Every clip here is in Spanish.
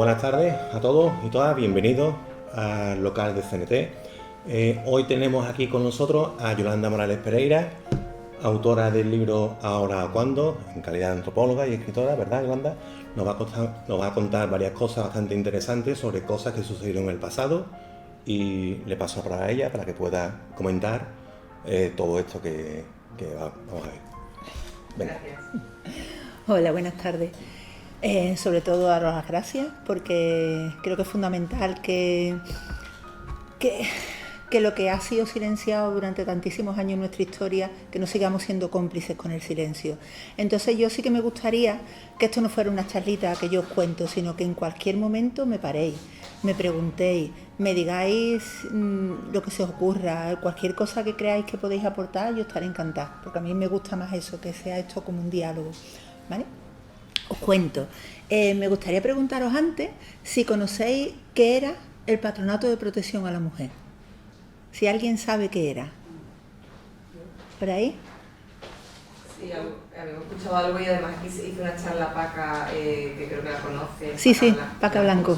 Buenas tardes a todos y todas, bienvenidos al local de CNT. Hoy tenemos aquí con nosotros a Yolanda Morales Pereira, autora del libro Ahora o Cuándo, en calidad de antropóloga y escritora, ¿verdad, Yolanda? Nos va a contar varias cosas bastante interesantes sobre cosas que sucedieron en el pasado y le paso para a ella para que pueda comentar todo esto que vamos a ver. Venga. Gracias. Hola, buenas tardes. Sobre todo daros las gracias porque creo que es fundamental que lo que ha sido silenciado durante tantísimos años en nuestra historia, que no sigamos siendo cómplices con el silencio. Entonces yo sí que me gustaría que esto no fuera una charlita que yo os cuento, sino que en cualquier momento me paréis, me preguntéis, me digáis lo que se os ocurra, cualquier cosa que creáis que podéis aportar, yo estaré encantada, porque a mí me gusta más eso, que sea esto como un diálogo, ¿vale? Os cuento. Me gustaría preguntaros antes si conocéis qué era el Patronato de Protección a la Mujer. Si alguien sabe qué era. ¿Por ahí? Sí, habíamos escuchado algo y además aquí se hizo una charla Paca, que creo que la conoce. Sí, Paca Blanco.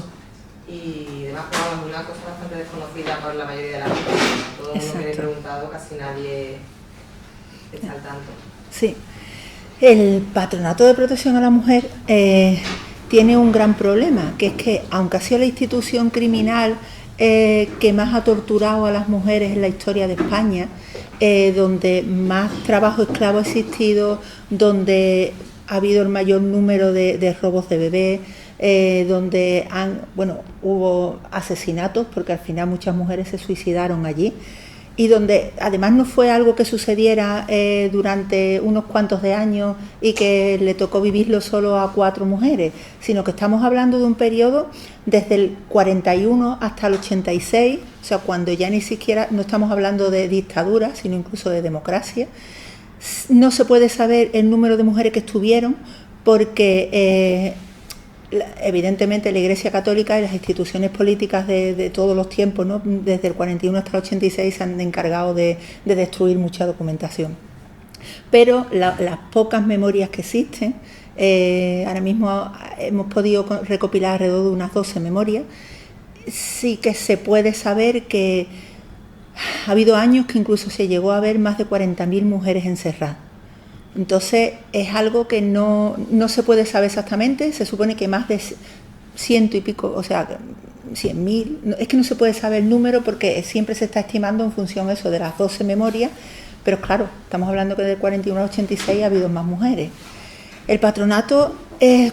Y además probamos una cosa bastante desconocida por la mayoría de la gente. Todo el mundo que le he preguntado, casi nadie está al tanto. Sí. El Patronato de Protección a la Mujer tiene un gran problema, que es que, aunque ha sido la institución criminal que más ha torturado a las mujeres en la historia de España, donde más trabajo esclavo ha existido, donde ha habido el mayor número de robos de bebés, donde hubo asesinatos, porque al final muchas mujeres se suicidaron allí, y donde además no fue algo que sucediera durante unos cuantos de años y que le tocó vivirlo solo a 4 mujeres, sino que estamos hablando de un periodo desde el 41 hasta el 86, o sea, cuando ya ni siquiera no estamos hablando de dictadura, sino incluso de democracia. No se puede saber el número de mujeres que estuvieron porque evidentemente la Iglesia Católica y las instituciones políticas de todos los tiempos, ¿no?, desde el 41 hasta el 86, se han encargado de destruir mucha documentación. Pero las pocas memorias que existen, ahora mismo hemos podido recopilar alrededor de unas 12 memorias, sí que se puede saber que ha habido años que incluso se llegó a ver más de 40.000 mujeres encerradas. Entonces es algo que no se puede saber exactamente, se supone que más de 100 y pico, o sea, 100.000, es que no se puede saber el número porque siempre se está estimando en función eso de las 12 memorias, pero claro, estamos hablando que del 41 al 86 ha habido más mujeres. El patronato,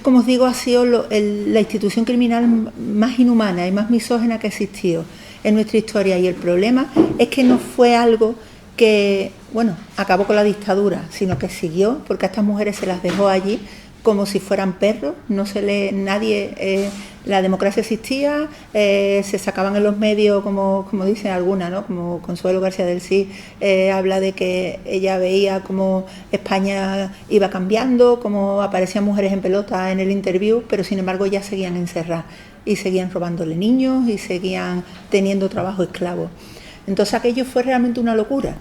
como os digo, ha sido la institución criminal más inhumana y más misógina que ha existido en nuestra historia, y el problema es que no fue algo que, acabó con la dictadura, sino que siguió, porque a estas mujeres se las dejó allí como si fueran perros, la democracia existía, se sacaban en los medios, como dicen algunas, ¿no?, como Consuelo García del Cid, habla de que ella veía cómo España iba cambiando, cómo aparecían mujeres en pelota en el interview, pero sin embargo ya seguían encerradas y seguían robándole niños y seguían teniendo trabajo esclavo. Entonces aquello fue realmente una locura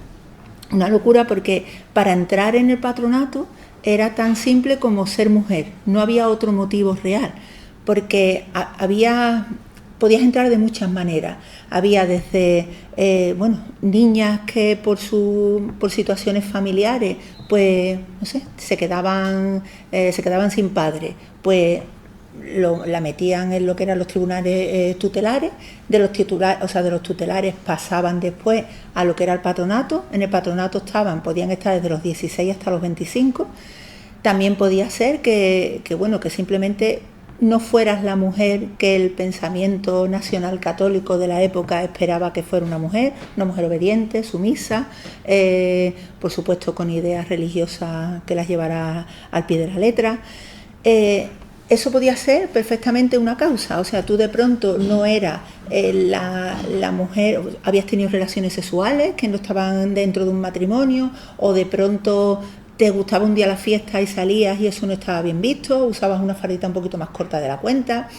porque para entrar en el patronato era tan simple como ser mujer, no había otro motivo real, porque podías entrar de muchas maneras. Había desde niñas que por situaciones familiares, pues no sé, se quedaban sin padre, pues la metían en lo que eran los tribunales tutelares, de los tutelares pasaban después a lo que era el patronato. En el patronato podían estar desde los 16 hasta los 25. También podía ser que simplemente no fueras la mujer que el pensamiento nacional católico de la época esperaba que fuera una mujer obediente, sumisa, por supuesto con ideas religiosas que las llevara al pie de la letra. Eso podía ser perfectamente una causa, o sea, tú de pronto no eras la mujer, habías tenido relaciones sexuales que no estaban dentro de un matrimonio, o de pronto te gustaba un día la fiesta y salías y eso no estaba bien visto, usabas una faldita un poquito más corta de la cuenta,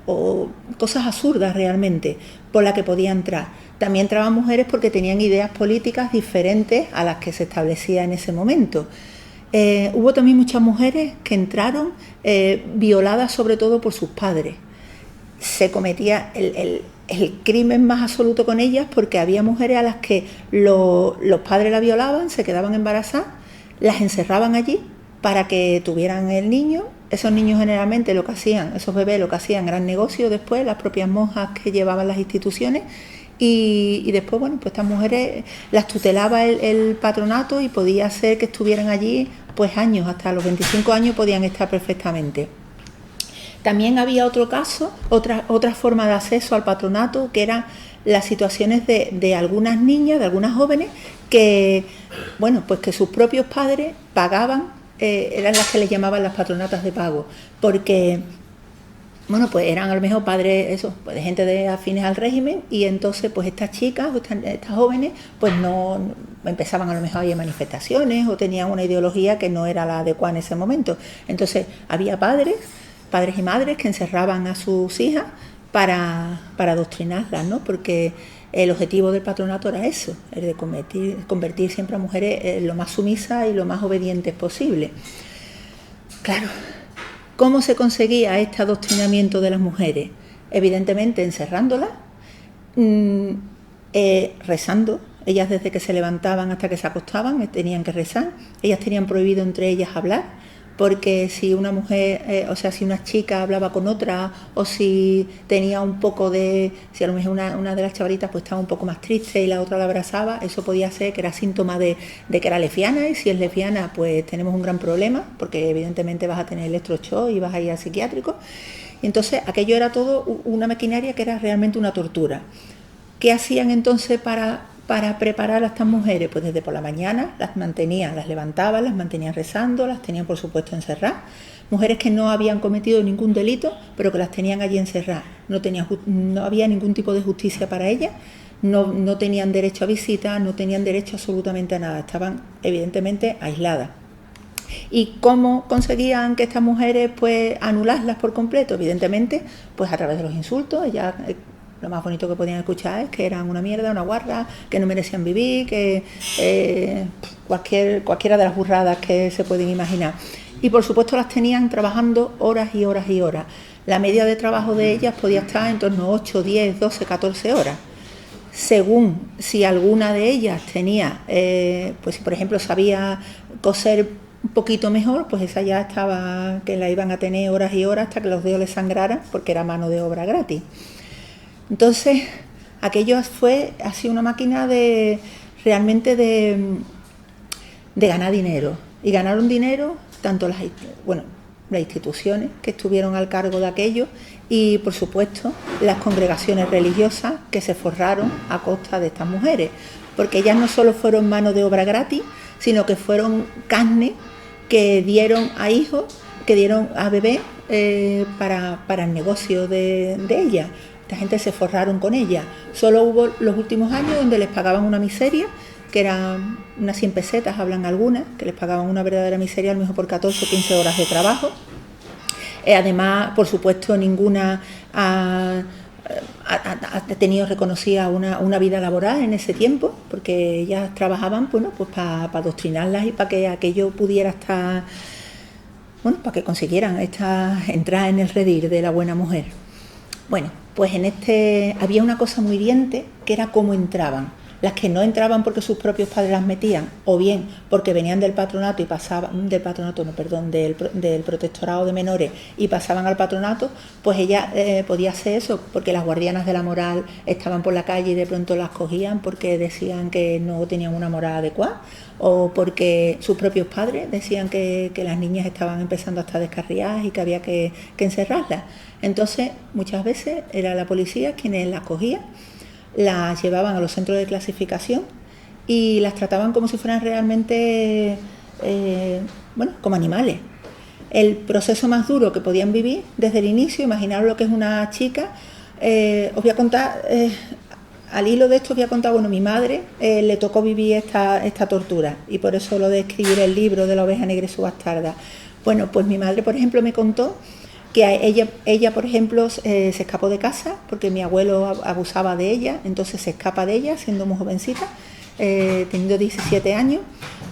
o cosas absurdas realmente por las que podía entrar. También entraban mujeres porque tenían ideas políticas diferentes a las que se establecía en ese momento. Hubo también muchas mujeres que entraron violadas sobre todo por sus padres. se cometía el crimen más absoluto con ellas, porque había mujeres a las que los padres la violaban, se quedaban embarazadas, las encerraban allí para que tuvieran el niño. Esos niños generalmente lo que hacían, esos bebés lo que hacían eran negocio después, las propias monjas que llevaban las instituciones, y después, bueno, pues estas mujeres las tutelaba el patronato y podía ser que estuvieran allí pues años, hasta los 25 años podían estar perfectamente. También había otro caso, otra forma de acceso al patronato, que eran las situaciones de algunas niñas, de algunas jóvenes, que, bueno, pues que sus propios padres pagaban, eran las que les llamaban las patronatas de pago, porque, bueno, pues eran a lo mejor padres, pues de gente de afines al régimen, y entonces pues estas chicas, estas jóvenes, pues no empezaban a lo mejor a ir a manifestaciones o tenían una ideología que no era la adecuada en ese momento. Entonces había padres y madres que encerraban a sus hijas para adoctrinarlas, ¿no? Porque el objetivo del patronato era eso, el de convertir siempre a mujeres lo más sumisas y lo más obedientes posible. Claro, ¿cómo se conseguía este adoctrinamiento de las mujeres? Evidentemente encerrándolas, rezando. Ellas desde que se levantaban hasta que se acostaban tenían que rezar. Ellas tenían prohibido entre ellas hablar, porque si una mujer, si una chica hablaba con otra, o si tenía un poco si a lo mejor una de las chavalitas pues estaba un poco más triste y la otra la abrazaba, eso podía ser que era síntoma de que era lesbiana, y si es lesbiana pues tenemos un gran problema, porque evidentemente vas a tener electroshock y vas a ir al psiquiátrico. Y entonces aquello era todo una maquinaria que era realmente una tortura. ¿Qué hacían entonces para preparar a estas mujeres? Pues desde por la mañana las levantaban, las mantenían rezando, las tenían por supuesto encerradas. Mujeres que no habían cometido ningún delito, pero que las tenían allí encerradas. No había ningún tipo de justicia para ellas, no tenían derecho a visitas, no tenían derecho absolutamente a nada, estaban evidentemente aisladas. ¿Y cómo conseguían que estas mujeres pues anularlas por completo? Evidentemente pues a través de los insultos. Ellas, lo más bonito que podían escuchar es que eran una mierda, una guarra, que no merecían vivir, que cualquiera de las burradas que se pueden imaginar. Y por supuesto las tenían trabajando horas y horas y horas. La media de trabajo de ellas podía estar en torno a 8, 10, 12, 14 horas. Según si alguna de ellas tenía, pues si por ejemplo sabía coser un poquito mejor, pues esa ya estaba, que la iban a tener horas y horas hasta que los dedos les sangraran, porque era mano de obra gratis. Entonces, aquello ha sido una máquina realmente de ganar dinero. Y ganaron dinero tanto las instituciones que estuvieron al cargo de aquello, y por supuesto las congregaciones religiosas que se forraron a costa de estas mujeres, porque ellas no solo fueron mano de obra gratis, sino que fueron carne que dieron a hijos, que dieron a bebés para el negocio de ellas. Esta gente se forraron con ella. Solo hubo los últimos años donde les pagaban una miseria, que eran unas 100 pesetas, hablan algunas, que les pagaban una verdadera miseria, a lo mejor por 14 o 15 horas de trabajo. Además, por supuesto, ninguna ha tenido reconocida una vida laboral en ese tiempo, porque ellas trabajaban pues para adoctrinarlas y para que aquello pudiera estar, para que consiguieran entrar en el redil de la buena mujer. Bueno, pues había una cosa muy hiriente, que era cómo entraban. Las que no entraban porque sus propios padres las metían, o bien porque venían del patronato y pasaban, del protectorado de menores y pasaban al patronato, pues ella podía hacer eso, porque las guardianas de la moral estaban por la calle y de pronto las cogían porque decían que no tenían una moral adecuada, o porque sus propios padres decían que las niñas estaban empezando a estar descarriadas y que había que encerrarlas. Entonces, muchas veces era la policía quienes las cogía, las llevaban a los centros de clasificación y las trataban como si fueran realmente, como animales. El proceso más duro que podían vivir desde el inicio, imaginaros lo que es una chica. Os voy a contar, al hilo de esto os voy a contar, mi madre le tocó vivir esta tortura, y por eso lo de escribir el libro de la oveja negra y su bastarda. Bueno, pues mi madre, por ejemplo, me contó que ella por ejemplo, se escapó de casa porque mi abuelo abusaba de ella, entonces se escapa de ella siendo muy jovencita, teniendo 17 años,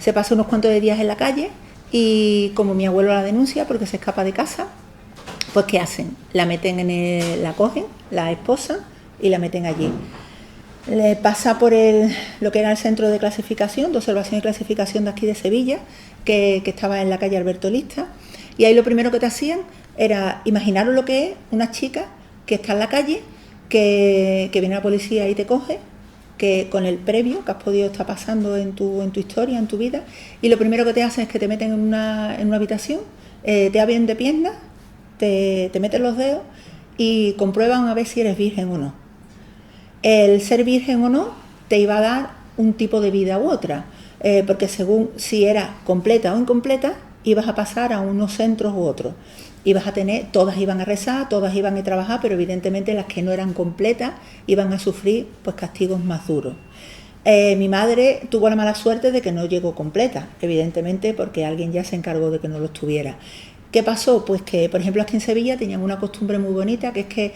se pasa unos cuantos de días en la calle, y como mi abuelo la denuncia porque se escapa de casa, Pues ¿qué hacen? La meten la cogen, la esposan y la meten allí. Le pasa por lo que era el centro de clasificación, de observación y clasificación de aquí de Sevilla, que estaba en la calle Alberto Lista, y ahí lo primero que te hacían era imaginaros lo que es una chica que está en la calle, que viene la policía y te coge, que con el previo que has podido estar pasando en tu historia, en tu vida, y lo primero que te hacen es que te meten en una habitación, te abren de piernas, te meten los dedos y comprueban a ver si eres virgen o no. El ser virgen o no te iba a dar un tipo de vida u otra, porque según si eras completa o incompleta, ibas a pasar a unos centros u otros. Ibas a tener, todas iban a rezar, todas iban a trabajar, pero evidentemente las que no eran completas iban a sufrir pues castigos más duros. Mi madre tuvo la mala suerte de que no llegó completa, evidentemente porque alguien ya se encargó de que no lo estuviera. ¿Qué pasó? Pues que, por ejemplo, aquí en Sevilla tenían una costumbre muy bonita, que es que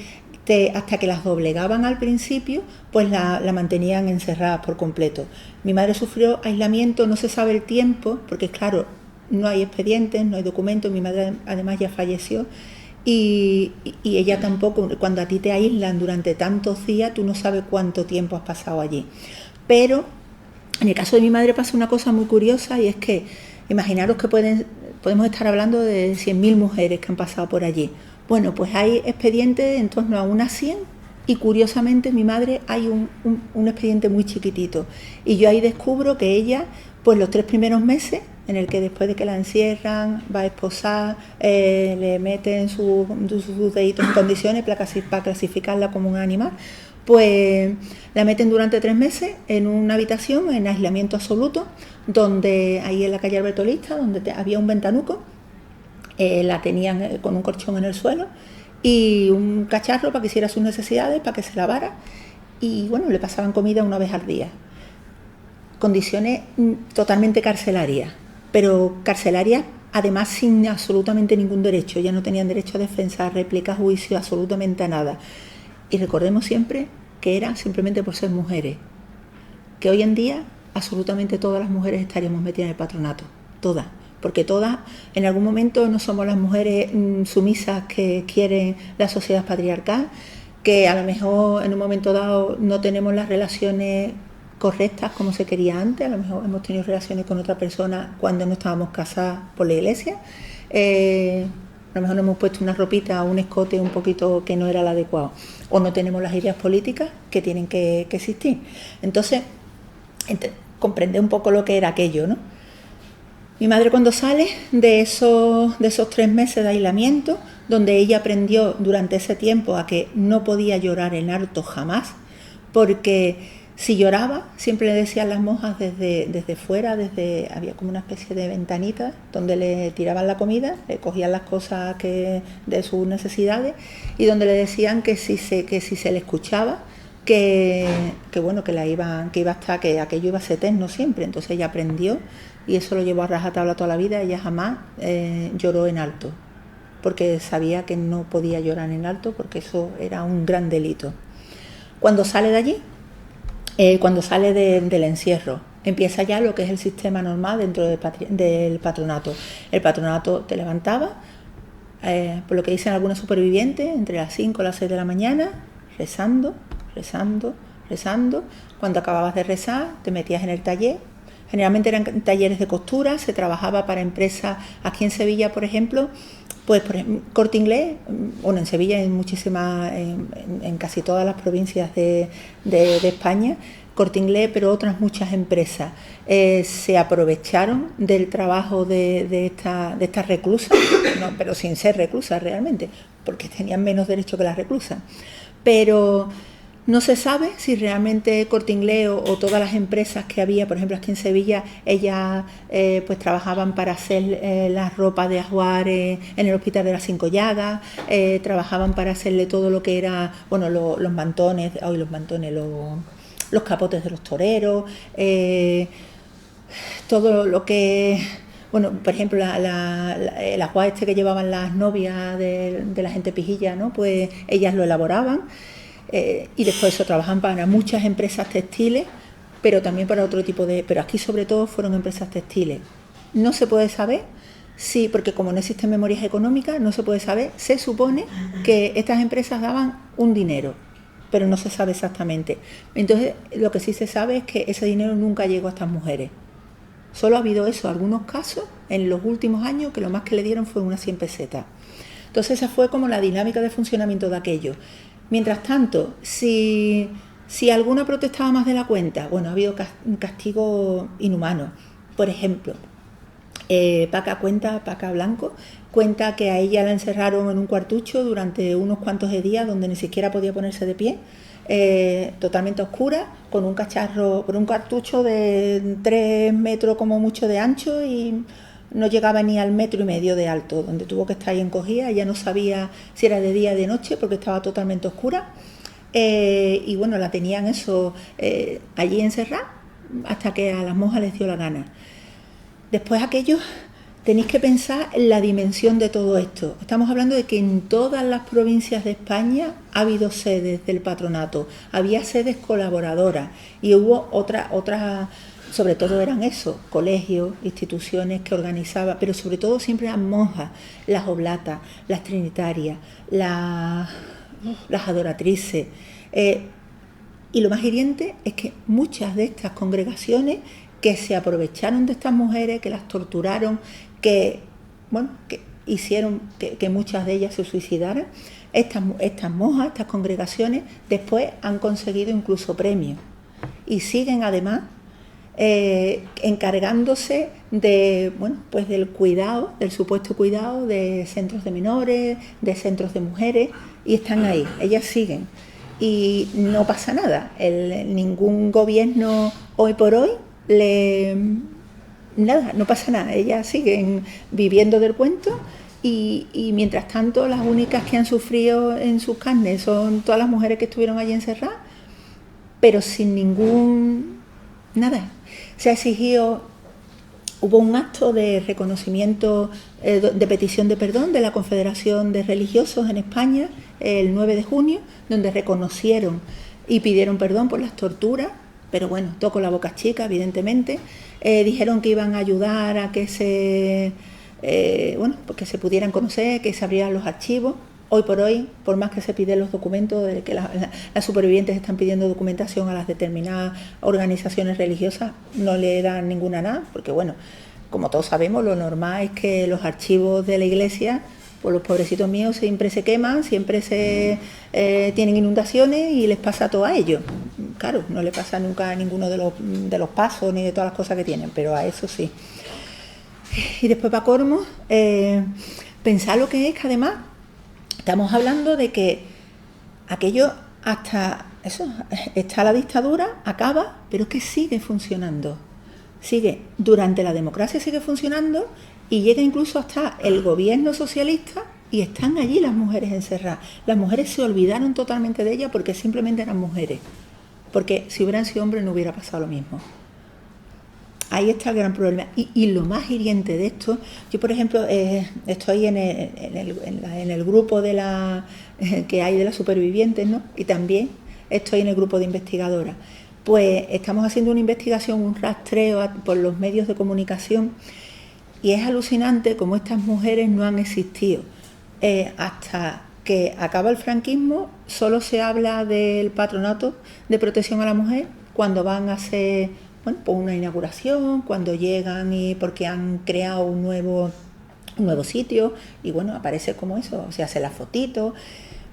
hasta que las doblegaban al principio, pues la mantenían encerradas por completo. Mi madre sufrió aislamiento, no se sabe el tiempo, porque claro, no hay expedientes, no hay documentos, mi madre además ya falleció, y ella tampoco. Cuando a ti te aíslan durante tantos días, tú no sabes cuánto tiempo has pasado allí. Pero en el caso de mi madre pasa una cosa muy curiosa, y es que imaginaros que podemos estar hablando de 100.000 mujeres que han pasado por allí. Bueno, pues hay expedientes en torno a unas 100, y curiosamente mi madre hay un expediente muy chiquitito, y yo ahí descubro que ella, pues los 3 primeros meses, en el que después de que la encierran, va a esposar, le meten sus deditos en condiciones para clasificarla como un animal, pues la meten durante 3 meses en una habitación en aislamiento absoluto, donde ahí en la calle Alberto Lista, donde había un ventanuco, la tenían con un colchón en el suelo y un cacharro para que hiciera sus necesidades, para que se lavara, y bueno, le pasaban comida una vez al día. Condiciones totalmente carcelarias, pero carcelarias además sin absolutamente ningún derecho. Ya no tenían derecho a defensa, a réplica, a juicio, absolutamente a nada. Y recordemos siempre que era simplemente por ser mujeres, que hoy en día absolutamente todas las mujeres estaríamos metidas en el patronato, todas, porque todas en algún momento no somos las mujeres sumisas que quieren la sociedad patriarcal, que a lo mejor en un momento dado no tenemos las relaciones correctas como se quería antes, a lo mejor hemos tenido relaciones con otra persona cuando no estábamos casadas por la iglesia, a lo mejor nos hemos puesto una ropita o un escote un poquito que no era el adecuado, o no tenemos las ideas políticas que tienen que existir. Entonces, comprende un poco lo que era aquello, ¿no? Mi madre, cuando sale de esos 3 meses de aislamiento, donde ella aprendió durante ese tiempo a que no podía llorar en alto jamás, porque si lloraba, siempre le decían las monjas desde fuera, había como una especie de ventanita donde le tiraban la comida, le cogían las cosas de sus necesidades, y donde le decían que si se le escuchaba, que aquello iba a ser eterno siempre. Entonces ella aprendió, y eso lo llevó a rajatabla toda la vida. Ella jamás lloró en alto, porque sabía que no podía llorar en alto, porque eso era un gran delito. Cuando sale de allí, cuando sale del encierro, empieza ya lo que es el sistema normal dentro del patronato. El patronato te levantaba, por lo que dicen algunos supervivientes, entre las 5 y las 6 de la mañana, rezando. Cuando acababas de rezar, te metías en el taller. Generalmente eran talleres de costura, se trabajaba para empresas. Aquí en Sevilla, por ejemplo, pues Corte Inglés, bueno, en Sevilla, en casi todas las provincias de España, Corte Inglés, pero otras muchas empresas se aprovecharon del trabajo de estas reclusas, no, pero sin ser reclusas realmente, porque tenían menos derecho que las reclusas. Pero no se sabe si realmente Corte Inglés o todas las empresas que había, por ejemplo aquí en Sevilla, ellas pues trabajaban para hacer las ropas de ajuar en el Hospital de las 5 Llagas, trabajaban para hacerle todo lo que era, bueno, los mantones, los capotes de los toreros, todo lo que, bueno, por ejemplo, el ajuar que llevaban las novias de la gente pijilla, ¿no? Pues ellas lo elaboraban. Y después eso trabajan para muchas empresas textiles, pero también para otro tipo pero aquí sobre todo fueron empresas textiles. No se puede saber Sí, porque como no existen memorias económicas, no se puede saber. Se supone que estas empresas daban un dinero, pero no se sabe exactamente. Entonces, lo que sí se sabe es que ese dinero nunca llegó a estas mujeres. Solo ha habido eso, algunos casos en los últimos años, que lo más que le dieron fue unas 100 pesetas. Entonces, esa fue como la dinámica de funcionamiento de aquello. Mientras tanto, si alguna protestaba más de la cuenta, bueno, ha habido un castigo inhumano. Por ejemplo, Paca Blanco cuenta que a ella la encerraron en un cuartucho durante unos cuantos de días donde ni siquiera podía ponerse de pie, totalmente oscura, con un cartucho de 3 metros como mucho de ancho y no llegaba ni al 1,5 metros de alto, donde tuvo que estar ahí encogida. Ella no sabía si era de día o de noche porque estaba totalmente oscura, y bueno, la tenían allí encerrada hasta que a las monjas les dio la gana. Después aquello, tenéis que pensar en la dimensión de todo esto. Estamos hablando de que en todas las provincias de España ha habido sedes del patronato, había sedes colaboradoras y hubo otras, sobre todo eran colegios, instituciones que organizaban, pero sobre todo siempre eran monjas, las oblatas, las trinitarias, las adoratrices. Y lo más hiriente es que muchas de estas congregaciones que se aprovecharon de estas mujeres, que las torturaron, que hicieron que muchas de ellas se suicidaran, estas monjas, estas congregaciones, después han conseguido incluso premios y siguen además encargándose del cuidado, del supuesto cuidado de centros de menores, de centros de mujeres, y están ahí, ellas siguen y no pasa nada. Ningún gobierno hoy por hoy no pasa nada, ellas siguen viviendo del cuento y mientras tanto las únicas que han sufrido en sus carnes son todas las mujeres que estuvieron allí encerradas, pero sin nada. Se ha exigido, hubo un acto de reconocimiento, de petición de perdón de la Confederación de Religiosos en España el 9 de junio, donde reconocieron y pidieron perdón por las torturas. Pero bueno, todo con la boca chica, evidentemente. Dijeron que iban a ayudar a que porque se pudieran conocer, que se abrieran los archivos. Hoy por hoy, por más que se piden los documentos, de que las supervivientes están pidiendo documentación a las determinadas organizaciones religiosas, no le dan ninguna nada, porque bueno, como todos sabemos, lo normal es que los archivos de la iglesia, pues los pobrecitos míos siempre se queman, siempre tienen inundaciones y les pasa todo a ellos. Claro, no le pasa nunca a ninguno de los pasos ni de todas las cosas que tienen, pero a eso sí. Y después, para colmo, pensar lo que es que además estamos hablando de que aquello está la dictadura, acaba, pero es que sigue funcionando. Durante la democracia sigue funcionando y llega incluso hasta el gobierno socialista y están allí las mujeres encerradas. Las mujeres se olvidaron totalmente de ellas porque simplemente eran mujeres. Porque si hubieran sido hombres no hubiera pasado lo mismo. Ahí está el gran problema. Y lo más hiriente de esto, yo por ejemplo estoy en el grupo que hay de las supervivientes, ¿no? Y también estoy en el grupo de investigadoras. Pues estamos haciendo una investigación, un rastreo por los medios de comunicación, y es alucinante cómo estas mujeres no han existido. Hasta que acaba el franquismo, solo se habla del patronato de protección a la mujer cuando van a hacer pues una inauguración, cuando llegan y porque han creado un nuevo sitio, y bueno, aparece como eso, se hace la fotito,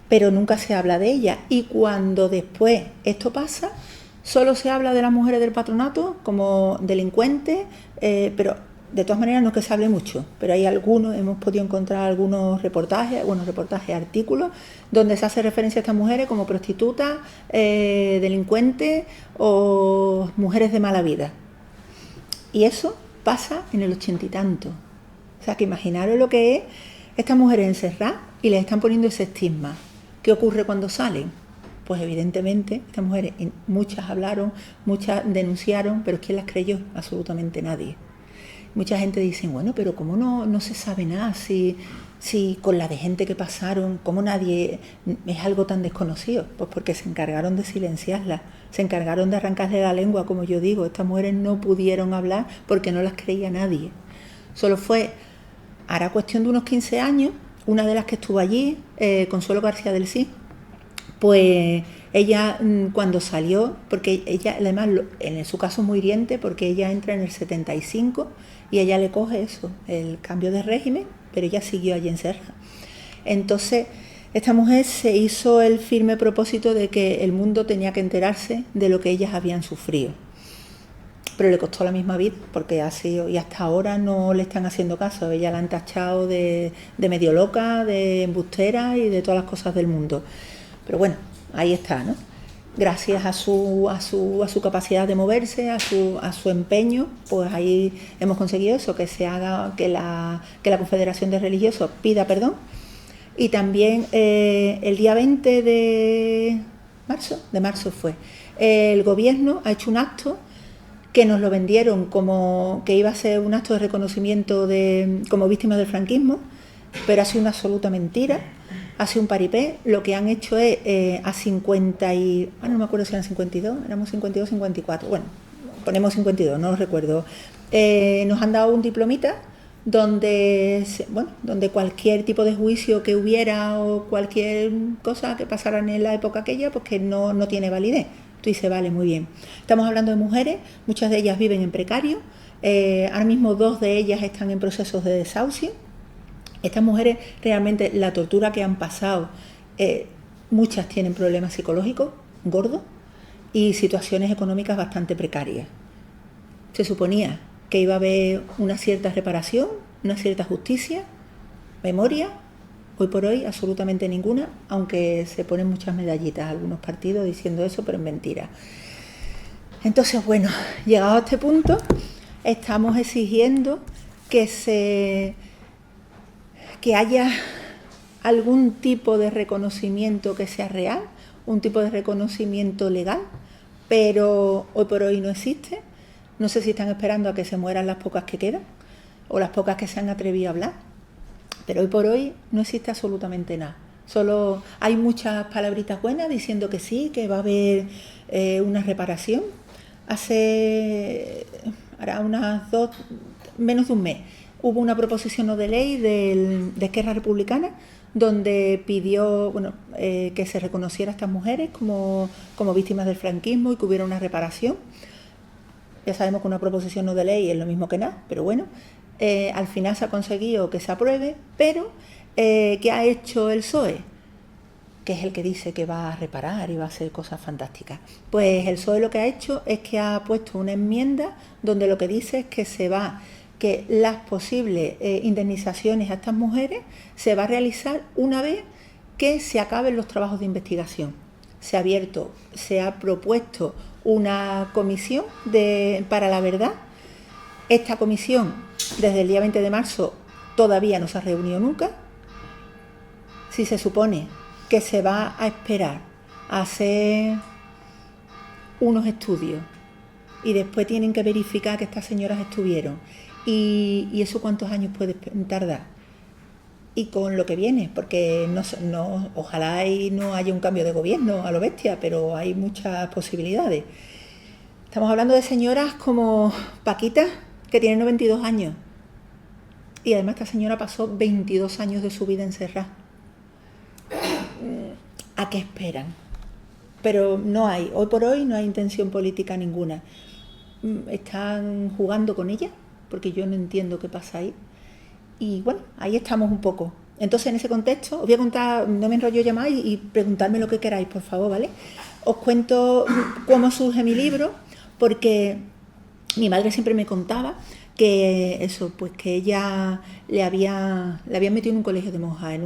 pero nunca se habla de ella. Y cuando después esto pasa, solo se habla de las mujeres del patronato como delincuentes, pero de todas maneras no es que se hable mucho, pero hay hemos podido encontrar algunos reportajes, artículos, donde se hace referencia a estas mujeres como prostitutas, delincuentes o mujeres de mala vida. Y eso pasa en el 80 y tanto. O sea, que imaginaros lo que es estas mujeres encerradas y les están poniendo ese estigma. ¿Qué ocurre cuando salen? Pues evidentemente estas mujeres, muchas hablaron, muchas denunciaron, pero ¿quién las creyó? Absolutamente nadie. Mucha gente dice, bueno, pero ¿cómo no se sabe nada? Si con la de gente que pasaron, ¿cómo nadie es algo tan desconocido? Pues porque se encargaron de silenciarlas, se encargaron de arrancarle la lengua, como yo digo. Estas mujeres no pudieron hablar porque no las creía nadie. Solo fue hará cuestión de unos 15 años, una de las que estuvo allí, Consuelo García del Cid, pues ella cuando salió, porque ella además en su caso es muy hiriente porque ella entra en el 75 y ella le coge eso, el cambio de régimen, pero ella siguió allí en Serra. Entonces esta mujer se hizo el firme propósito de que el mundo tenía que enterarse de lo que ellas habían sufrido. Pero le costó la misma vida, porque ha sido, y hasta ahora no le están haciendo caso. Ella la han tachado de medio loca, de embustera y de todas las cosas del mundo. Pero bueno, ahí está, ¿no? Gracias a su capacidad de moverse, a su empeño, pues ahí hemos conseguido eso, que se haga, que la Confederación de Religiosos pida perdón. Y también el día 20 de marzo fue, el gobierno ha hecho un acto que nos lo vendieron como que iba a ser un acto de reconocimiento como víctimas del franquismo, pero ha sido una absoluta mentira, ha sido un paripé. Lo que han hecho es a 50 y... no me acuerdo si eran 52, éramos 52, 54, bueno, ponemos 52, no lo recuerdo. Nos han dado un diplomita donde cualquier tipo de juicio que hubiera o cualquier cosa que pasara en la época aquella, pues que no tiene validez. Tú dices, vale, muy bien. Estamos hablando de mujeres, muchas de ellas viven en precario, ahora mismo 2 de ellas están en procesos de desahucio. Estas mujeres realmente la tortura que han pasado, muchas tienen problemas psicológicos gordos y situaciones económicas bastante precarias. Se suponía que iba a haber una cierta reparación, una cierta justicia, memoria. Hoy por hoy absolutamente ninguna, aunque se ponen muchas medallitas a algunos partidos diciendo eso, pero es mentira. Entonces, bueno, llegado a este punto, estamos exigiendo que haya algún tipo de reconocimiento que sea real, un tipo de reconocimiento legal, pero hoy por hoy no existe. No sé si están esperando a que se mueran las pocas que quedan o las pocas que se han atrevido a hablar, pero hoy por hoy no existe absolutamente nada. Solo hay muchas palabritas buenas diciendo que sí, que va a haber una reparación. Hará menos de un mes, hubo una proposición no de ley de Esquerra Republicana donde pidió que se reconociera a estas mujeres como víctimas del franquismo y que hubiera una reparación. Ya sabemos que una proposición no de ley es lo mismo que nada, pero bueno, al final se ha conseguido que se apruebe, pero ¿qué ha hecho el PSOE? Que es el que dice que va a reparar y va a hacer cosas fantásticas. Pues el PSOE lo que ha hecho es que ha puesto una enmienda donde lo que dice es que las posibles indemnizaciones a estas mujeres se va a realizar una vez que se acaben los trabajos de investigación. Se ha propuesto una comisión para la verdad. Esta comisión, desde el día 20 de marzo, todavía no se ha reunido nunca. Si se supone que se va a esperar a hacer unos estudios y después tienen que verificar que estas señoras estuvieron, y eso cuántos años puede tardar, y con lo que viene, porque ojalá y no haya un cambio de gobierno a lo bestia, pero hay muchas posibilidades. Estamos hablando de señoras como Paquita, que tiene 92 años, y además esta señora pasó 22 años de su vida encerrada. ¿A qué esperan? Pero hoy por hoy no hay intención política ninguna. Están jugando con ella, porque yo no entiendo qué pasa ahí. Y bueno, ahí estamos un poco. Entonces, en ese contexto, os voy a contar, no me enrollo ya más, y preguntarme lo que queráis, por favor, ¿vale? Os cuento cómo surge mi libro, porque mi madre siempre me contaba que eso, pues que ella le habían metido en un colegio de monjas,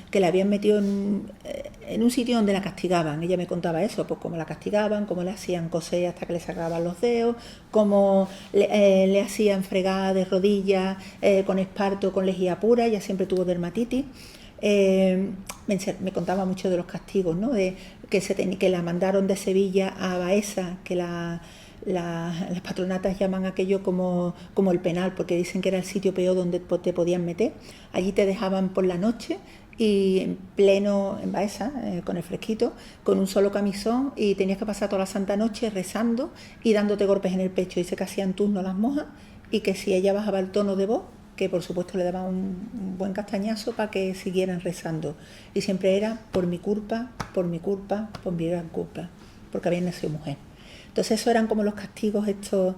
que le habían metido en un sitio donde la castigaban. Ella me contaba eso, pues cómo la castigaban, cómo le hacían coser hasta que le sacaban los dedos, cómo le hacían fregar de rodillas con esparto, con lejía pura. Ella siempre tuvo dermatitis. Me contaba mucho de los castigos, ¿no? Que la mandaron de Sevilla a Baeza, que las patronatas llaman aquello como el penal, porque dicen que era el sitio peor donde te podían meter. Allí te dejaban por la noche y en Baeza, con el fresquito, con un solo camisón, y tenías que pasar toda la santa noche rezando y dándote golpes en el pecho. Dice que hacían turno las monjas y que si ella bajaba el tono de voz, que por supuesto le daban un buen castañazo para que siguieran rezando. Y siempre era por mi culpa, por mi culpa, por mi gran culpa, porque había nacido mujer. Entonces eso eran como los castigos estos.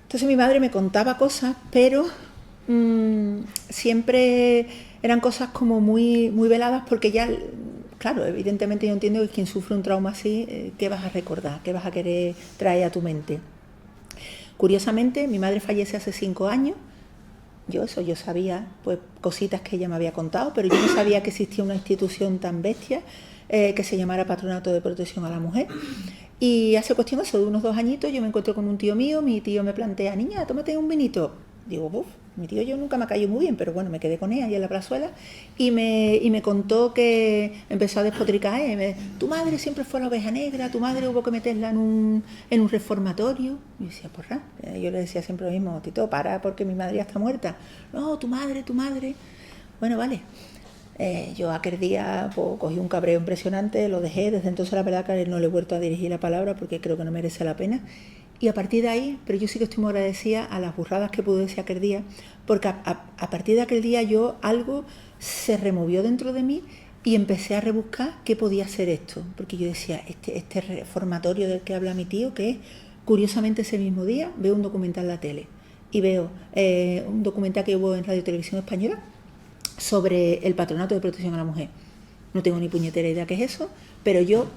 Entonces mi madre me contaba cosas, pero siempre eran cosas como muy, muy veladas, porque ya, claro, evidentemente yo entiendo que quien sufre un trauma así, ¿qué vas a recordar? ¿Qué vas a querer traer a tu mente? Curiosamente, mi madre fallece hace 5 años. Yo sabía pues cositas que ella me había contado, pero yo no sabía que existía una institución tan bestia que se llamara Patronato de Protección a la Mujer. Y hace cuestión eso de unos 2 añitos yo me encuentro con un tío mío, mi tío me plantea, niña, tómate un vinito. Digo, buf, mi tío yo nunca me cayó muy bien, pero bueno, me quedé con él allá en la plazuela y me contó que empezó a despotricar, tu madre siempre fue la oveja negra, tu madre hubo que meterla en un reformatorio. Y yo decía, porra, yo le decía siempre lo mismo, Tito, para porque mi madre ya está muerta. No, tu madre. Bueno, vale. Yo aquel día pues, cogí un cabreo impresionante, lo dejé, desde entonces la verdad que no le he vuelto a dirigir la palabra porque creo que no merece la pena. Y a partir de ahí, pero yo sí que estoy muy agradecida a las burradas que pude decir aquel día, porque a partir de aquel día algo se removió dentro de mí y empecé a rebuscar qué podía ser esto, porque yo decía, este reformatorio del que habla mi tío, que es, curiosamente ese mismo día, veo un documental en la tele y veo un documental que hubo en Radio Televisión Española sobre el Patronato de Protección a la Mujer. No tengo ni puñetera idea qué es eso, pero yo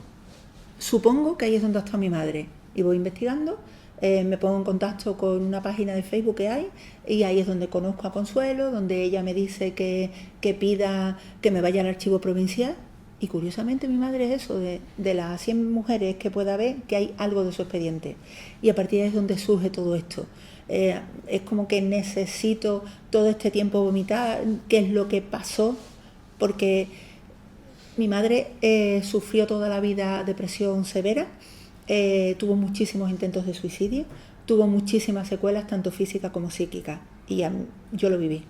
supongo que ahí es donde ha estado mi madre. Y voy investigando, me pongo en contacto con una página de Facebook que hay, y ahí es donde conozco a Consuelo, donde ella me dice que pida que me vaya al archivo provincial. Y curiosamente mi madre es eso, de las 100 mujeres que pueda haber, que hay algo de su expediente. Y a partir de ahí es donde surge todo esto. Es como que necesito todo este tiempo vomitar qué es lo que pasó, porque mi madre sufrió toda la vida depresión severa, tuvo muchísimos intentos de suicidio, tuvo muchísimas secuelas tanto físicas como psíquicas, y yo lo viví.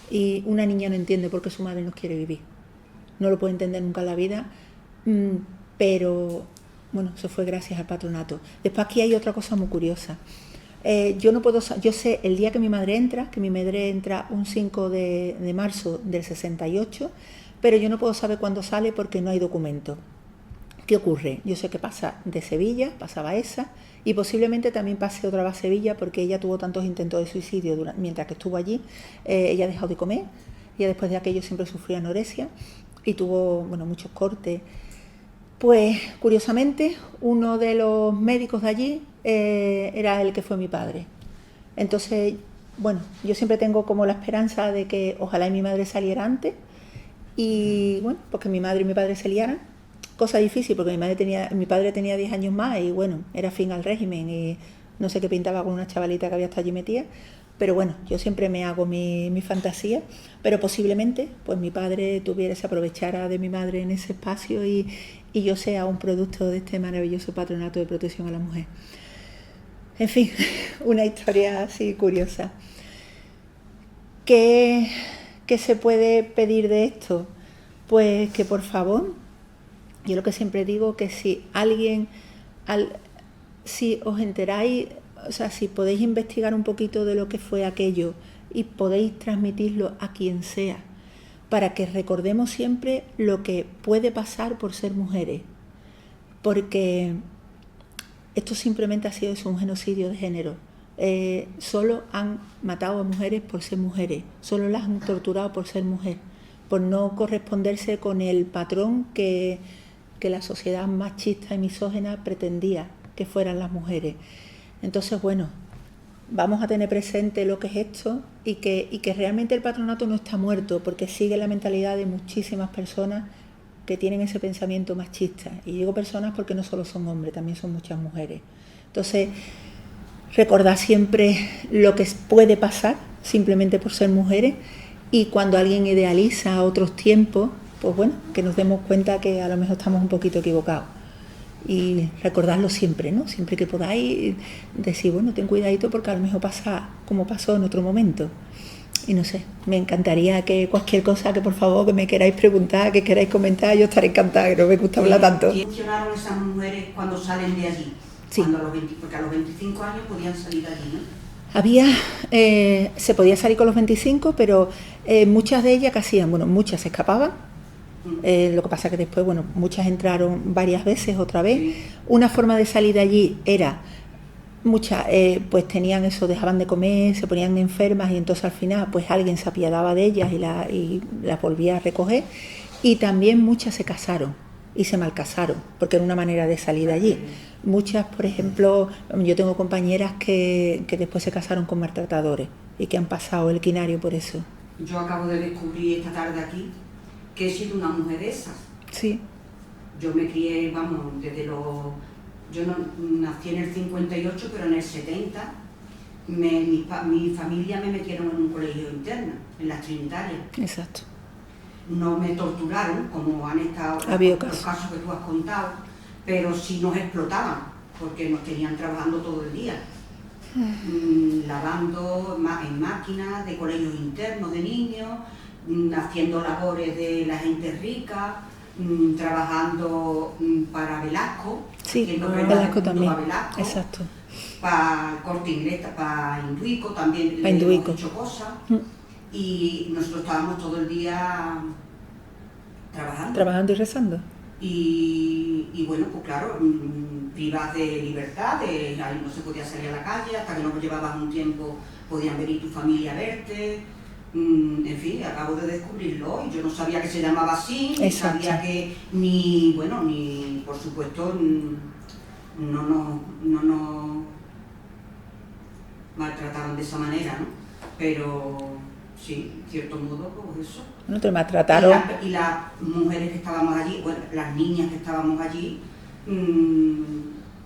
Y una niña no entiende por qué su madre no quiere vivir, no lo puede entender nunca en la vida, pero bueno, eso fue gracias al patronato. Después aquí hay otra cosa muy curiosa. Yo sé el día que mi madre entra un 5 de marzo del 68, pero yo no puedo saber cuándo sale porque no hay documento. ¿Qué ocurre? Yo sé que pasa de Sevilla, pasaba esa, y posiblemente también pase otra vez a Sevilla porque ella tuvo tantos intentos de suicidio mientras que estuvo allí. Ella ha dejado de comer, ella después de aquello siempre sufría anorexia y tuvo muchos cortes. Pues curiosamente uno de los médicos de allí era el que fue mi padre. Entonces, yo siempre tengo como la esperanza de que ojalá mi madre saliera antes y porque mi madre y mi padre se liaran. Cosa difícil porque mi padre tenía 10 años más y era fin al régimen y no sé qué pintaba con una chavalita que había hasta allí metida. Pero yo siempre me hago mi fantasía, pero posiblemente pues mi padre se aprovechara de mi madre en ese espacio y yo sea un producto de este maravilloso patronato de protección a la mujer. En fin, una historia así curiosa. ¿Qué se puede pedir de esto? Pues que por favor, yo lo que siempre digo, que si si os enteráis, o sea, si podéis investigar un poquito de lo que fue aquello y podéis transmitirlo a quien sea, para que recordemos siempre lo que puede pasar por ser mujeres, porque esto simplemente ha sido un genocidio de género. Solo han matado a mujeres por ser mujeres, solo las han torturado por ser mujer, por no corresponderse con el patrón que la sociedad machista y misógina pretendía que fueran las mujeres. Entonces, vamos a tener presente lo que es esto y que realmente el patronato no está muerto, porque sigue la mentalidad de muchísimas personas que tienen ese pensamiento machista. Y digo personas porque no solo son hombres, también son muchas mujeres. Entonces, recordad siempre lo que puede pasar simplemente por ser mujeres, y cuando alguien idealiza otros tiempos, pues que nos demos cuenta que a lo mejor estamos un poquito equivocados. Y recordadlo siempre, ¿no? Siempre que podáis decir, ten cuidadito porque a lo mejor pasa como pasó en otro momento. Y no sé, me encantaría que cualquier cosa que por favor que me queráis preguntar, que queráis comentar, yo estaré encantada, que no me gusta hablar tanto. ¿Qué funcionaron esas mujeres cuando salen de allí? Sí. Porque a los 25 años podían salir de allí, ¿no? Había, se podía salir con los 25, pero muchas de ellas, ¿qué hacían? Bueno, muchas se escapaban. Lo que pasa que después, bueno, muchas entraron varias veces otra vez. Sí. Una forma de salir de allí era, muchas pues tenían eso, dejaban de comer, se ponían enfermas y entonces al final pues alguien se apiadaba de ellas y las volvía a recoger. Y también muchas se casaron y se malcasaron, porque era una manera de salir de allí. Muchas, por ejemplo, yo tengo compañeras que después se casaron con maltratadores y que han pasado el quinario por eso. Yo acabo de descubrir esta tarde aquí que he sido una mujer de esas. Sí, Yo me crié, vamos, desde los... Yo nací en el 58, pero en el 70 mi familia me metieron en un colegio interno, en las Trinitarias. exacto. No me torturaron, como han estado Había los casos que tú has contado, pero sí nos explotaban, porque nos tenían trabajando todo el día. Lavando en máquinas de colegios internos de niños, haciendo labores de la gente rica, trabajando para Velasco, Sí, haciendo prendas Velasco de punto también. para Velasco, Exacto. para Corte Inglés, para Induico también Para le Induico. hemos hecho cosas, y nosotros estábamos todo el día trabajando. Trabajando y rezando. Y bueno, pues claro, privadas de libertad, ahí no se podía salir a la calle, hasta que no llevabas un tiempo podían venir tu familia a verte. En fin, acabo de descubrirlo y yo no sabía que se llamaba así, ni Exacto. sabía que ni por supuesto no nos maltrataban de esa manera, ¿no? Pero sí, en cierto modo, pues eso. No te maltrataron. Y las mujeres que estábamos allí, bueno, las niñas que estábamos allí,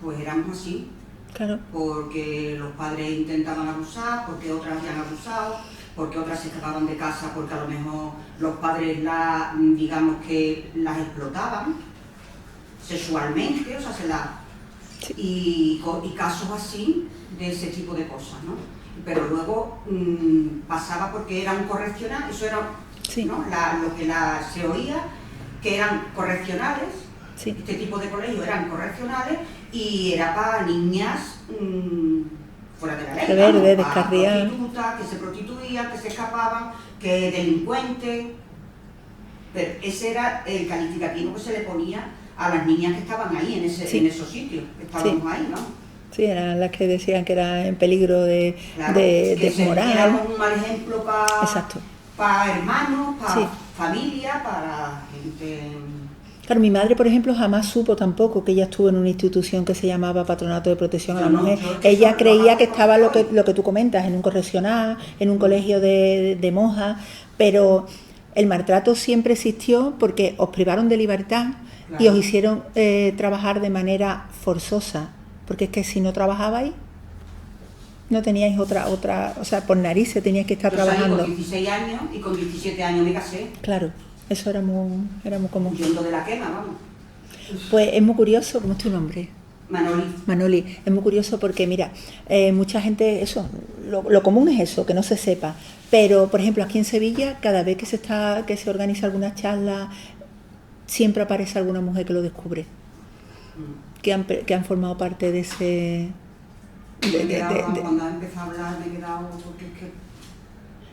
pues éramos así, Claro. porque los padres intentaban abusar, porque otras habían abusado, porque otras se escapaban de casa porque a lo mejor los padres digamos que las explotaban sexualmente, o sea, Sí. y casos así de ese tipo de cosas, ¿no? Pero luego pasaba porque era un correccional, eso era, Sí. ¿no? Lo que se oía, que eran correccionales, Sí. este tipo de colegios eran correccionales y era para niñas fuera de la ley, Rebelde, para descarriadas. prostitutas, que se prostituían, que se escapaban, que delincuentes. Pero ese era el calificativo que se le ponía a las niñas que estaban ahí en Sí. esos sitios, que estábamos ahí, ¿no? Sí, eran las que decían que era en peligro de Claro, que moral. éramos un mal ejemplo Exacto. para hermanos, para Sí. familia, para gente. Claro, mi madre, por ejemplo, jamás supo tampoco que ella estuvo en una institución que se llamaba Patronato de Protección a la Yo no, Mujer. yo es que Ella solo creía que trabajaba estaba con lo que tú comentas, en un correccional, en un colegio de monjas, pero el maltrato siempre existió porque os privaron de libertad y Claro. os hicieron trabajar de manera forzosa, porque es que si no trabajabais, no teníais otra, o sea, por narices teníais que estar Yo salí trabajando. con 16 años y con 17 años me casé, Claro, eso era muy común. huyendo de la quema, vamos. Pues es muy curioso, ¿cómo es tu nombre? Manoli. Manoli, es muy curioso porque mira, mucha gente, eso, lo común es eso, que no se sepa, pero por ejemplo aquí en Sevilla, cada vez que se organiza alguna charla, siempre aparece alguna mujer que lo descubre, que han formado parte de ese... Cuando has empezado a hablar me he quedado, porque es que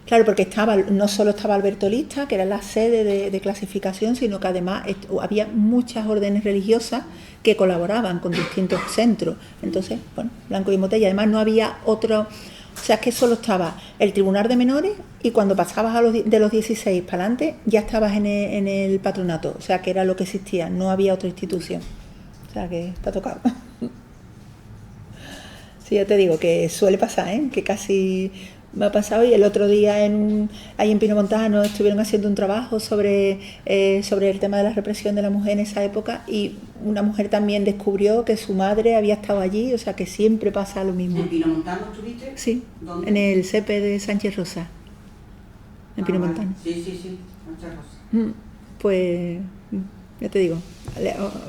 Claro, porque no solo estaba Alberto Lista, que era la sede de clasificación, sino que además había muchas órdenes religiosas que colaboraban con distintos centros. Entonces, bueno, blanco y botella. Además no había otro, o sea, es que solo estaba el Tribunal de Menores y cuando pasabas de los 16 para adelante ya estabas en el patronato, o sea, que era lo que existía, no había otra institución. O sea, que está tocado. Sí, ya te digo que suele pasar, que casi... Me ha pasado y el otro día ahí en Pino Montano estuvieron haciendo un trabajo sobre el tema de la represión de la mujer en esa época y una mujer también descubrió que su madre había estado allí, o sea que siempre pasa lo mismo. ¿En Pino Montano estuviste? Sí, ¿Dónde? en el CEPE de Sánchez Rosa, en Pino Vale. Montano. Sí, muchas gracias. Pues, ya te digo,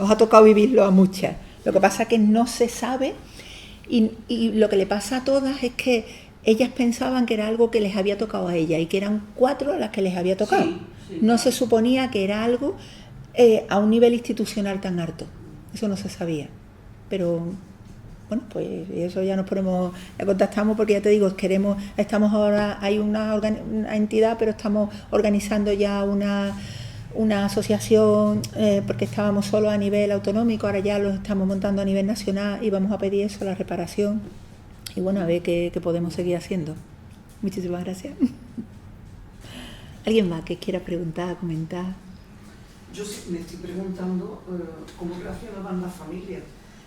os ha tocado vivirlo a muchas. Lo que pasa es que no se sabe y lo que le pasa a todas es que ellas pensaban que era algo que les había tocado a ella y que eran 4 a las que les había tocado. Sí, No se suponía que era algo a un nivel institucional tan alto. Eso no se sabía. Pero bueno, pues eso ya nos ponemos, ya contactamos porque ya te digo, estamos ahora, hay una entidad, pero estamos organizando ya una asociación porque estábamos solo a nivel autonómico, ahora ya lo estamos montando a nivel nacional y vamos a pedir eso, la reparación y bueno, a ver qué podemos seguir haciendo. Muchísimas gracias. ¿Alguien más que quiera preguntar, comentar? Yo me estoy preguntando cómo reaccionaban las familias.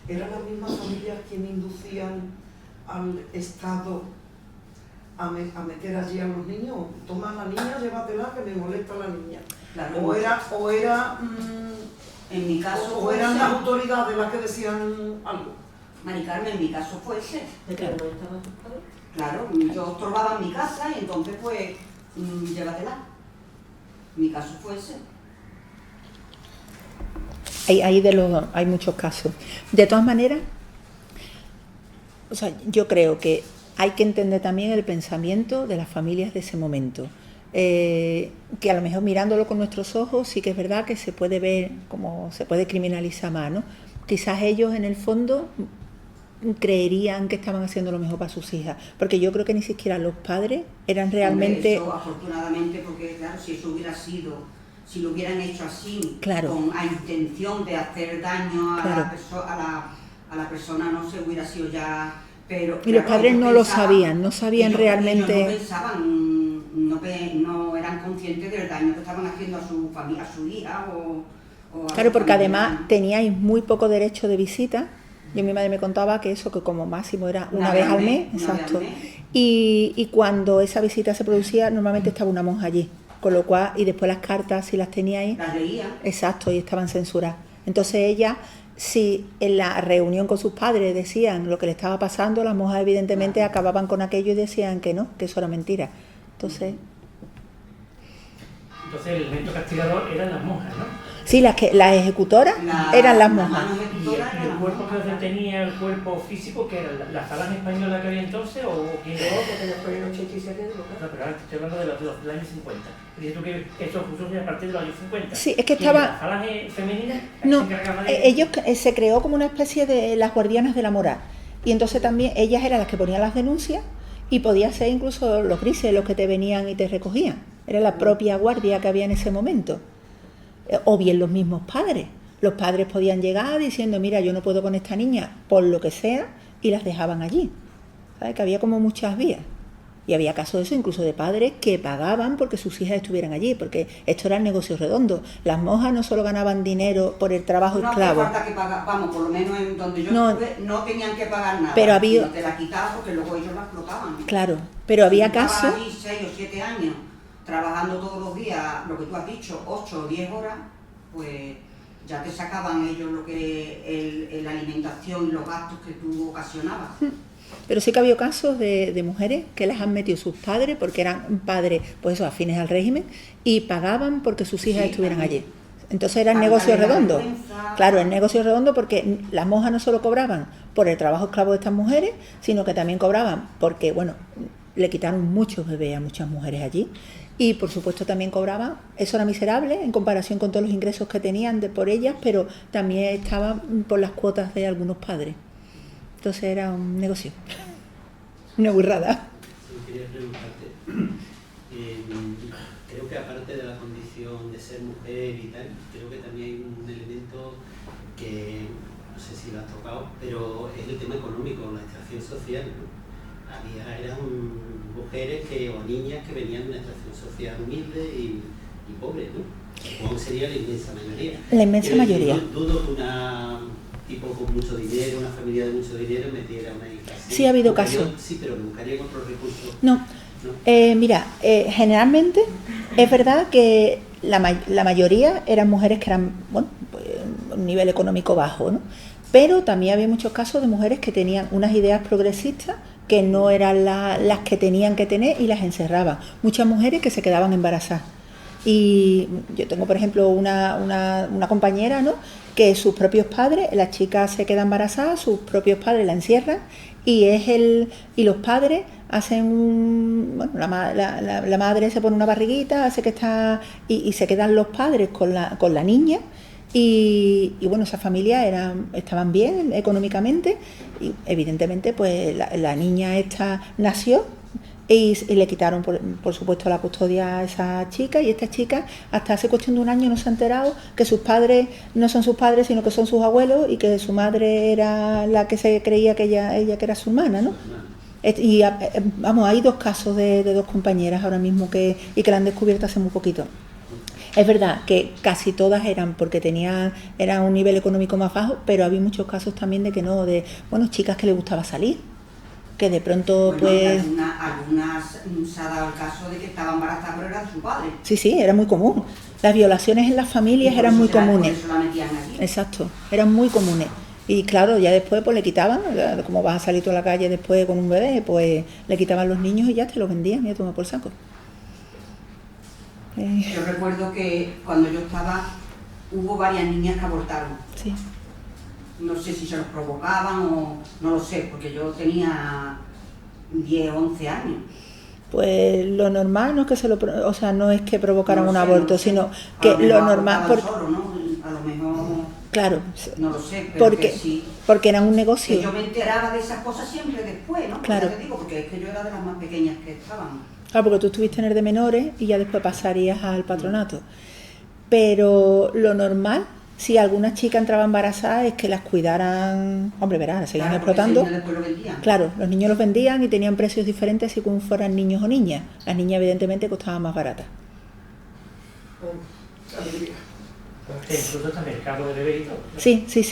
¿Eran las mismas familias quienes inducían al Estado a meter allí a los niños? Toma a la niña, llévatela, que me molesta la niña. Claro, O era en mi caso o eran las autoridades las que decían algo. Mari Carmen, en mi caso fue ese. ¿De qué molestaban tus padres? Claro, yo estorbaba en mi casa y entonces pues llévatela. Mi caso fue ese. Hay muchos casos. De todas maneras, o sea, yo creo que hay que entender también el pensamiento de las familias de ese momento. Que a lo mejor mirándolo con nuestros ojos sí que es verdad que se puede ver como se puede criminalizar más, ¿no? Quizás ellos en el fondo creerían que estaban haciendo lo mejor para sus hijas, porque yo creo que ni siquiera los padres eran realmente... Hombre, eso, afortunadamente, porque claro, si eso hubiera sido, si lo hubieran hecho así, claro, con la intención de hacer daño a, claro, a la persona, no se hubiera sido ya... Pero, y los padres no lo sabían, no sabían ellos, realmente... Ellos no pensaban, no eran conscientes del daño que estaban haciendo a su familia, a su hija o a Claro, su porque familia. además teníais muy poco derecho de visita. Yo, mi madre me contaba que eso, que como máximo era una vez al mes, exacto. Y cuando esa visita se producía, normalmente estaba una monja allí, con lo cual, y después las cartas, si las teníais, las leían. Exacto, y estaban censuradas. Entonces ella, si en la reunión con sus padres decían lo que le estaba pasando, las monjas evidentemente acababan con aquello y decían que no, que eso era mentira. Entonces el elemento castigador eran las monjas, ¿no? Sí, las ejecutoras eran las monjas. ¿Y el cuerpo que tenía, el cuerpo físico, que era la falange española que había entonces o quién era? Porque después en el 87 No, pero ahora estoy hablando del año 50. Dices tú que eso fue a partir de los años 50. Sí, es que estaba... ¿La falange femenina No, se encargaba de...? ellos se creó como una especie de las guardianas de la moral. Y entonces también ellas eran las que ponían las denuncias y podía ser incluso los grises los que te venían y te recogían. Era la propia guardia que había en ese momento. O bien los mismos padres. Los padres podían llegar diciendo, mira, yo no puedo con esta niña, por lo que sea, y las dejaban allí. ¿Sabes? Que había como muchas vías. Y había casos de eso, incluso de padres que pagaban porque sus hijas estuvieran allí, porque esto era el negocio redondo. Las monjas no solo ganaban dinero por el trabajo esclavo. No hace falta que pagar, vamos, por lo menos en donde yo estuve, no tenían que pagar nada. Pero había... Te la quitaban porque luego ellos la explotaban. Claro, pero había si casos... allí 6 o 7 años, trabajando todos los días, lo que tú has dicho, 8 o 10 horas, pues ya te sacaban ellos lo que la alimentación y los gastos que tú ocasionabas. Pero sí que había casos de mujeres que las han metido sus padres, porque eran padres, pues eso, afines al régimen, y pagaban porque sus hijas estuvieran allí. Entonces era el negocio redondo. Claro, el negocio redondo porque las monjas no solo cobraban por el trabajo esclavo de estas mujeres, sino que también cobraban porque, bueno, le quitaron muchos bebés a muchas mujeres allí. Y por supuesto también cobraban, eso era miserable en comparación con todos los ingresos que tenían por ellas, pero también estaban por las cuotas de algunos padres. Entonces era un negocio, una burrada. Quería preguntarte, creo que aparte de la condición de ser mujer y tal, creo que también hay un elemento que, no sé si lo has tocado, pero es el tema económico, la extracción social, ¿no? Eran mujeres o niñas que venían de una extracción social humilde y pobre, ¿no? Supongo que sería la inmensa mayoría. La inmensa mayoría. Dudo que una tipo con mucho dinero, una familia de mucho dinero metiera una hija así. Sí ha habido casos. Sí, pero buscarían otros recursos. No. Mira, generalmente es verdad que la mayoría eran mujeres que eran, bueno, pues, un nivel económico bajo, ¿no? Pero también había muchos casos de mujeres que tenían unas ideas progresistas que no eran las que tenían que tener y las encerraban. Muchas mujeres que se quedaban embarazadas. Y yo tengo, por ejemplo, una compañera, ¿no?, que sus propios padres, la chica se queda embarazada, sus propios padres la encierran y los padres hacen la madre se pone una barriguita, hace que está y se quedan los padres con la niña. Y bueno, esas familias estaban bien económicamente y evidentemente pues la niña esta nació y le quitaron por supuesto la custodia a esa chica, y esta chica hasta hace cuestión de un año no se ha enterado que sus padres no son sus padres sino que son sus abuelos, y que su madre era la que se creía que ella que era su hermana, ¿no? Y vamos, hay 2 casos de 2 compañeras ahora mismo que la han descubierto hace muy poquito. Es verdad que casi todas eran porque era un nivel económico más bajo, pero había muchos casos también de que no, de chicas que les gustaba salir, que de pronto bueno, pues... Algunas se ha dado el caso de que estaban embarazadas pero eran su padre. Sí, era muy común. Las violaciones en las familias eran muy comunes. Por eso la metían allí. Exacto, eran muy comunes. Y claro, ya después pues le quitaban, como vas a salir tú a la calle después con un bebé, pues le quitaban los niños y ya te los vendían y a tomar por saco. Yo recuerdo que cuando yo estaba, hubo varias niñas que abortaron. Sí. No sé si se los provocaban o no lo sé, porque yo tenía 10 o 11 años. Pues lo normal no es que no es que provocaran un aborto, sino A que lo mejor lo normal... abortaban solo, ¿no? A lo mejor... Claro, No lo sé, pero porque, que sí. porque eran un negocio. Que yo me enteraba de esas cosas siempre después, ¿no? Claro. Ya te digo, porque es que yo era de las más pequeñas que estaban. Claro, porque tú estuviste en el de menores y ya después pasarías al patronato. Pero lo normal, si alguna chica entraba embarazada, es que las cuidaran... Hombre, verás, las seguían explotando. Después lo vendían. Claro, los niños los vendían y tenían precios diferentes según fueran niños o niñas. Las niñas evidentemente costaban más baratas. Alegría. Incluso hasta mercado de bebé y todo. Sí,